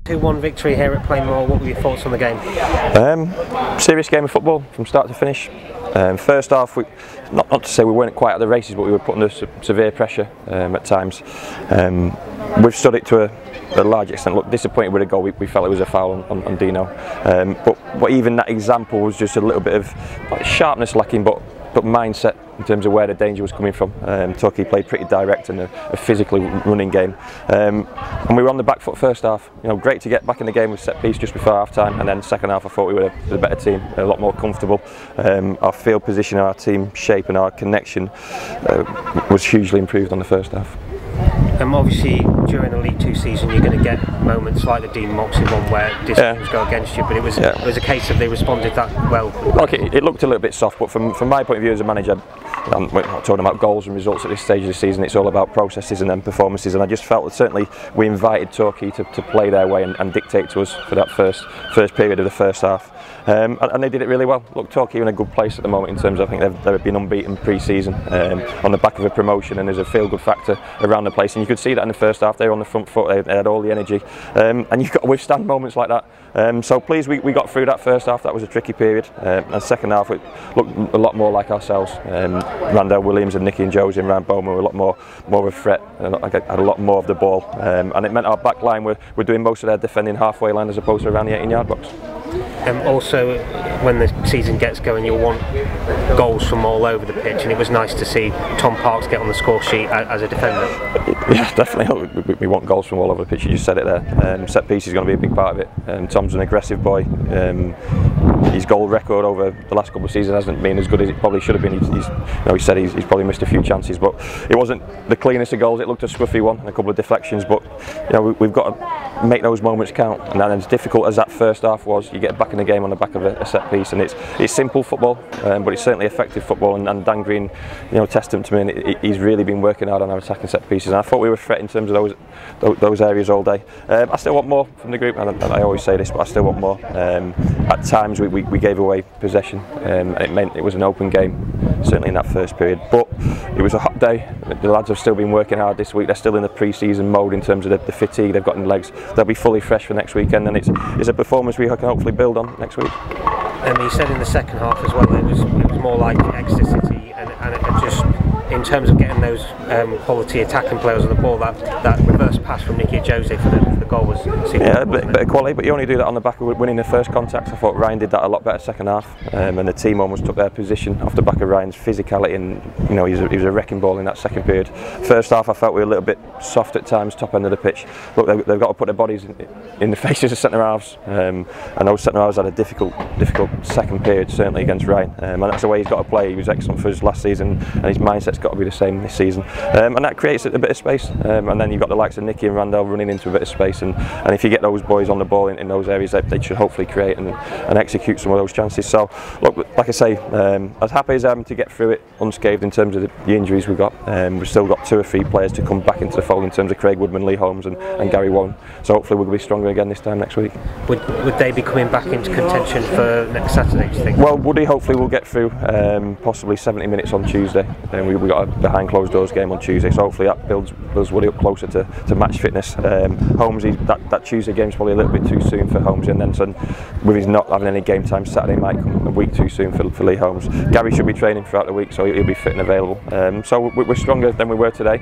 2-1 victory here at Plainmoor. What were your thoughts on the game? Serious game of football from start to finish. First half, not to say we weren't quite at the races, but we were put under severe pressure at times. We've stood it to a large extent. Look, disappointed with a goal. We felt it was a foul on Dino. But even that example was just a little bit of sharpness lacking, but mindset in terms of where the danger was coming from. Torquay played pretty direct and a physically running game, and we were on the back foot first half. Great to get back in the game with set piece just before half time, and then second half I thought we were the better team, a lot more comfortable. Our field position, our team shape and our connection was hugely improved on the first half. Obviously, during the League Two season, you're going to get moments like the Dean Moxey one where decisions go against you. But it was a case of they responded that well. Look, it looked a little bit soft, but from my point of view as a manager, I'm not talking about goals and results at this stage of the season. It's all about processes and then performances. And I just felt that certainly we invited Torquay to play their way and dictate to us for that first period of the first half. And they did it really well. Look, Torquay are in a good place at the moment in terms of, I think they've been unbeaten pre-season on the back of a promotion, and there's a feel-good factor around the place. And you could see that in the first half. They were on the front foot. They had all the energy, and you've got to withstand moments like that. So pleased we got through that first half. That was a tricky period. And second half it looked a lot more like ourselves. Randell Williams and Nicky and Josie and Ryan Bowman were a lot more of a threat, and had a lot more of the ball. And it meant our back line were doing most of their defending halfway line as opposed to around the 18-yard box. Also, when the season gets going, you'll want goals from all over the pitch, and it was nice to see Tom Parks get on the score sheet as a defender. Yeah, definitely. We want goals from all over the pitch. You just said it there. Set piece is going to be a big part of it. Tom's an aggressive boy. His goal record over the last couple of seasons hasn't been as good as it probably should have been. He said he's probably missed a few chances, but it wasn't the cleanest of goals. It looked a scruffy one and a couple of deflections, but we've got to make those moments count. And then, as difficult as that first half was, you get back in the game on the back of a set piece, and it's simple football, but it's certainly effective football. And Dan Green, testament to me, and he's really been working hard on our attacking set pieces. And I thought we were threat in terms of those areas all day. I still want more from the group, and I always say this, but I still want more. At times we gave away possession, and it meant it was an open game, certainly in that first period. But it was a hot day. The lads have still been working hard this week. They're still in the pre-season mode in terms of the fatigue they've got in legs. They'll be fully fresh for next weekend, and it's a performance we can hopefully build on next week. You said in the second half as well, it was more like Exeter City, and it just in terms of getting those quality attacking players on the ball, that reverse pass from Nicky and Jose for the goal was super. A bit of quality, but you only do that on the back of winning the first contact. I thought Ryan did that a lot better second half, and the team almost took their position off the back of Ryan's physicality, and he was a wrecking ball in that second period. First half I felt we were a little bit soft at times, top end of the pitch. Look, they've got to put their bodies in the faces of centre halves, and those centre halves had a difficult second period, certainly against Ryan, and that's the way he's got to play. He was excellent for his last season, and his mindset's got to be the same this season, and that creates a bit of space, and then you've got the likes of Nicky and Randell running into a bit of space, and if you get those boys on the ball in those areas, they should hopefully create and execute some of those chances. So look, like I say, as happy as I am to get through it unscathed in terms of the injuries we've got. We've still got 2 or 3 players to come back into the fold in terms of Craig Woodman, Lee Holmes and Gary Warren, so hopefully we'll be stronger again this time next week. Would they be coming back into contention for next Saturday, do you think? Well, Woody hopefully will get through possibly 70 minutes on Tuesday, and we've got a behind closed doors game on Tuesday, so hopefully that builds Woody up closer to match fitness. Holmesy, that Tuesday game's probably a little bit too soon for Holmes, and then with his not having any game time, Saturday might come a week too soon for Lee Holmes. Gary should be training throughout the week, so he'll be fit and available. So we're stronger than we were today.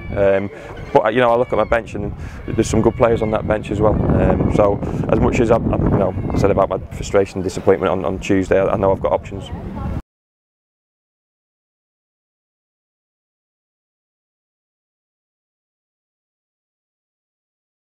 But I look at my bench, and there's some good players on that bench as well. So as much as I said about my frustration and disappointment on Tuesday, I know I've got options.